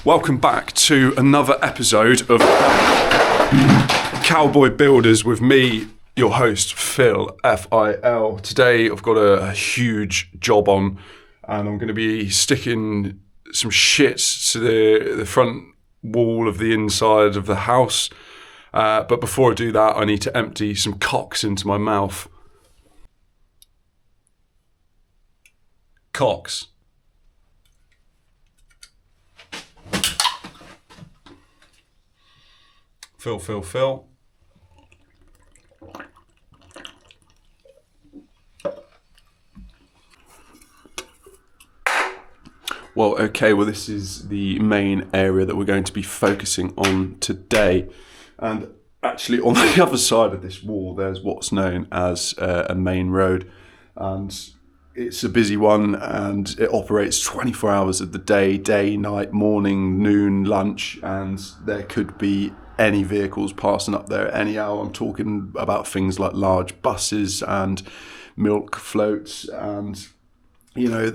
Welcome back to another episode of Cowboy Builders with me, your host, Phil, F-I-L. Today I've got a huge job on and I'm going to be sticking some shit to the front wall of the inside of the house. But before I do that, I need to empty some cocks into my mouth. Cocks. Fill. Well, this is the main area that we're going to be focusing on today. And actually on the other side of this wall, there's what's known as a main road. And it's a busy one and it operates 24 hours of the day, night, morning, noon, lunch. And there could be any vehicles passing up there at any hour. I'm talking about things like large buses and milk floats. And, you know,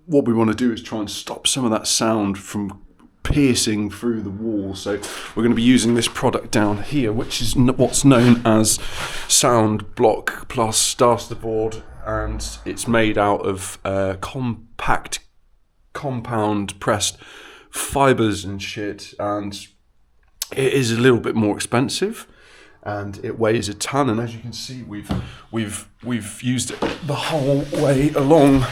what we want to do is try and stop some of that sound from piercing through the wall. So we're going to be using this product down here, which is what's known as Sound Block plus plasterboard, and it's made out of compact compound pressed fibers and shit, and it is a little bit more expensive and it weighs a ton, and as you can see we've used it the whole way along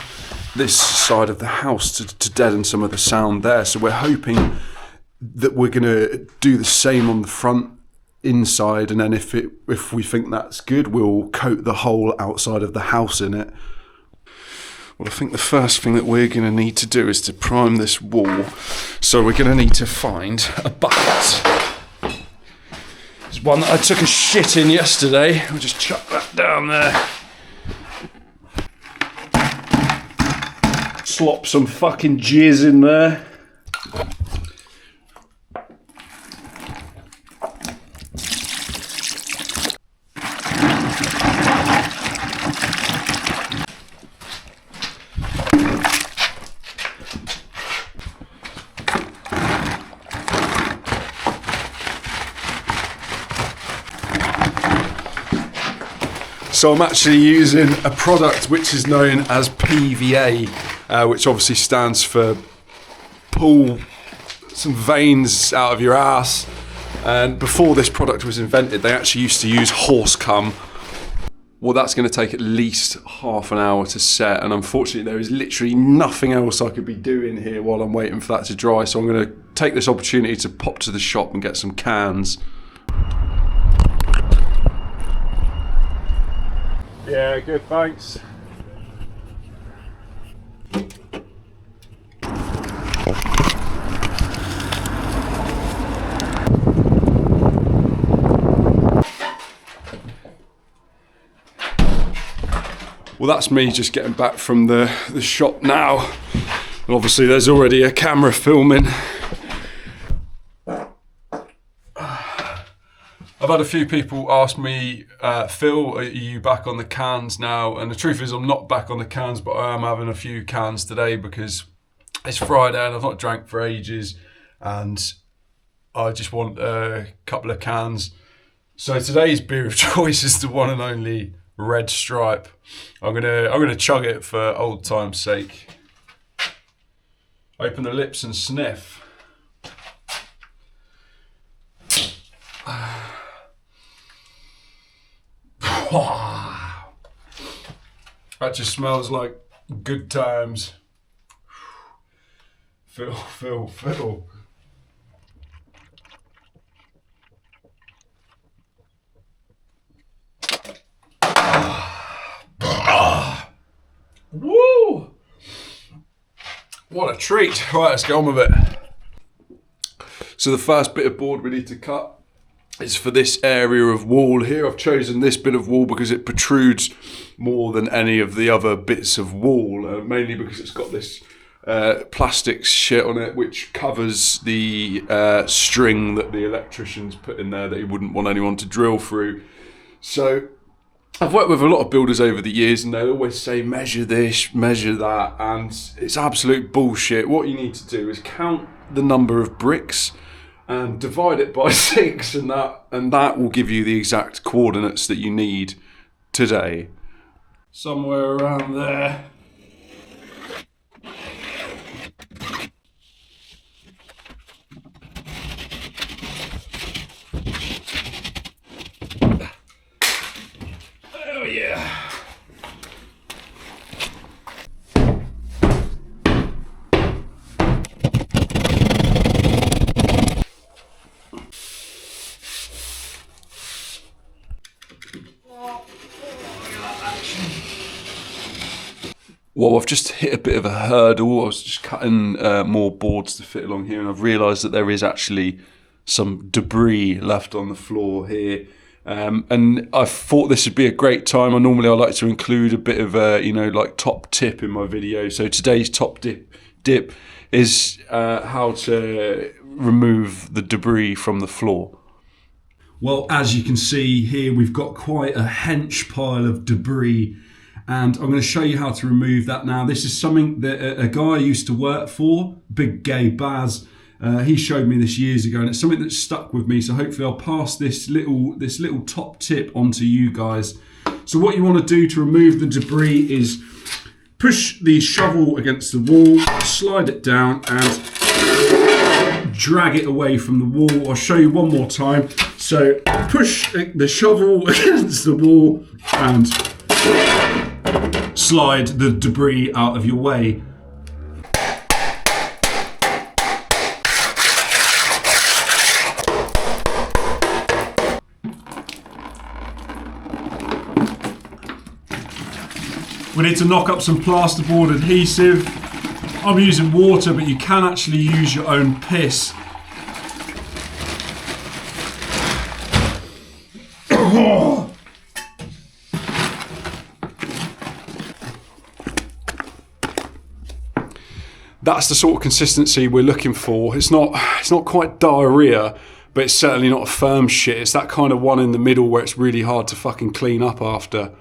this side of the house to deaden some of the sound there. So we're hoping that we're going to do the same on the front inside, and then if we think that's good, we'll coat the whole outside of the house in it. Well, I think the first thing that we're going to need to do is to prime this wall. So we're going to need to find a bucket. There's one that I took a shit in yesterday. I'll just chuck that down there. Slop some fucking jizz in there. So I'm actually using a product which is known as PVA, which obviously stands for pull some veins out of your ass. And before this product was invented, they actually used to use horse cum. Well, that's going to take at least half an hour to set, and unfortunately there is literally nothing else I could be doing here while I'm waiting for that to dry. So I'm going to take this opportunity to pop to the shop and get some cans. Yeah, good, thanks. Well, that's me just getting back from the shop now. And obviously there's already a camera filming. I've had a few people ask me, Phil, are you back on the cans now? And the truth is I'm not back on the cans, but I am having a few cans today because it's Friday and I've not drank for ages and I just want a couple of cans. So today's beer of choice is the one and only Red Stripe. I'm gonna chug it for old time's sake. Open the lips and sniff. Wow. That just smells like good times. Phil. Woo! What a treat. Right, let's get on with it. So the first bit of board we need to cut is for this area of wall here. I've chosen this bit of wall because it protrudes more than any of the other bits of wall, mainly because it's got this plastic shit on it which covers the string that the electricians put in there that he wouldn't want anyone to drill through. So I've worked with a lot of builders over the years and they'll always say measure this, measure that, and it's absolute bullshit. What you need to do is count the number of bricks and divide it by 6, and that will give you the exact coordinates that you need today. Somewhere around there. Oh yeah. Well, I've just hit a bit of a hurdle. I was just cutting more boards to fit along here, and I've realised that there is actually some debris left on the floor here. And I thought this would be a great time. I like to include a bit of a, like top tip in my video. So today's top dip is how to remove the debris from the floor. Well, as you can see here, we've got quite a hench pile of debris, and I'm going to show you how to remove that now. This is something that a guy I used to work for, Big Gay Baz, he showed me this years ago, and it's something that's stuck with me. So hopefully I'll pass this little top tip on to you guys. So what you want to do to remove the debris is push the shovel against the wall, slide it down, and drag it away from the wall. I'll show you one more time. So push the shovel against the wall and slide the debris out of your way. We need to knock up some plasterboard adhesive. I'm using water, but you can actually use your own piss. That's the sort of consistency we're looking for. It's not quite diarrhea, but it's certainly not a firm shit. It's that kind of one in the middle where it's really hard to fucking clean up after.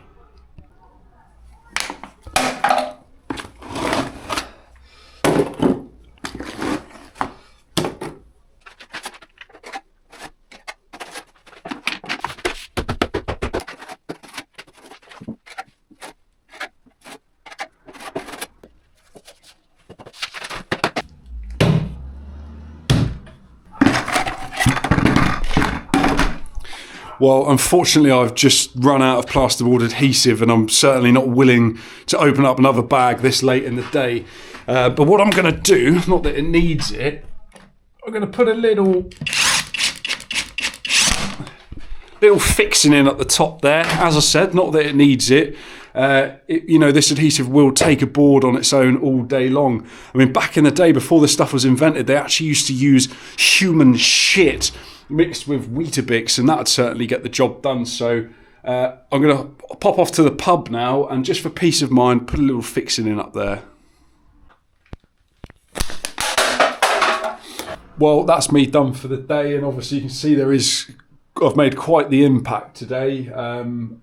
Well, unfortunately, I've just run out of plasterboard adhesive, and I'm certainly not willing to open up another bag this late in the day. But what I'm going to do, not that it needs it, I'm going to put a little fixing in at the top there. As I said, not that it needs it. This adhesive will take a board on its own all day long. I mean, back in the day, before this stuff was invented, they actually used to use human shit mixed with Weetabix, and that would certainly get the job done. So I'm going to pop off to the pub now, and just for peace of mind, put a little fixing in up there. Well, that's me done for the day, and obviously you can see I've made quite the impact today, and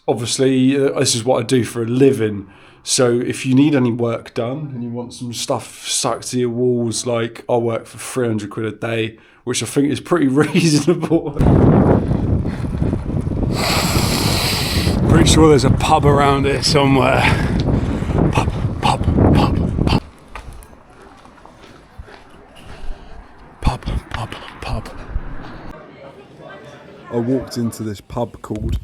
obviously this is what I do for a living. So if you need any work done and you want some stuff stuck to your walls, like I work for 300 quid a day, which I think is pretty reasonable. Pretty sure there's a pub around here somewhere. Pub. I walked into this pub called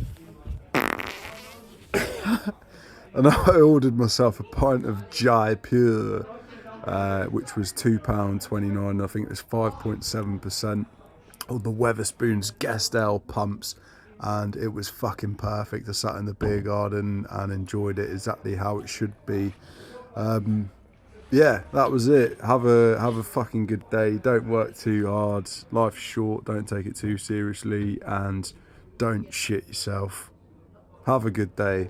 and I ordered myself a pint of Jai Pure, which was £2.29. I think it was 5.7% of the Weatherspoons Guest Ale pumps, and it was fucking perfect. I sat in the beer garden and enjoyed it exactly how it should be. Yeah, that was it. Have a fucking good day. Don't work too hard. Life's short. Don't take it too seriously, and don't shit yourself. Have a good day.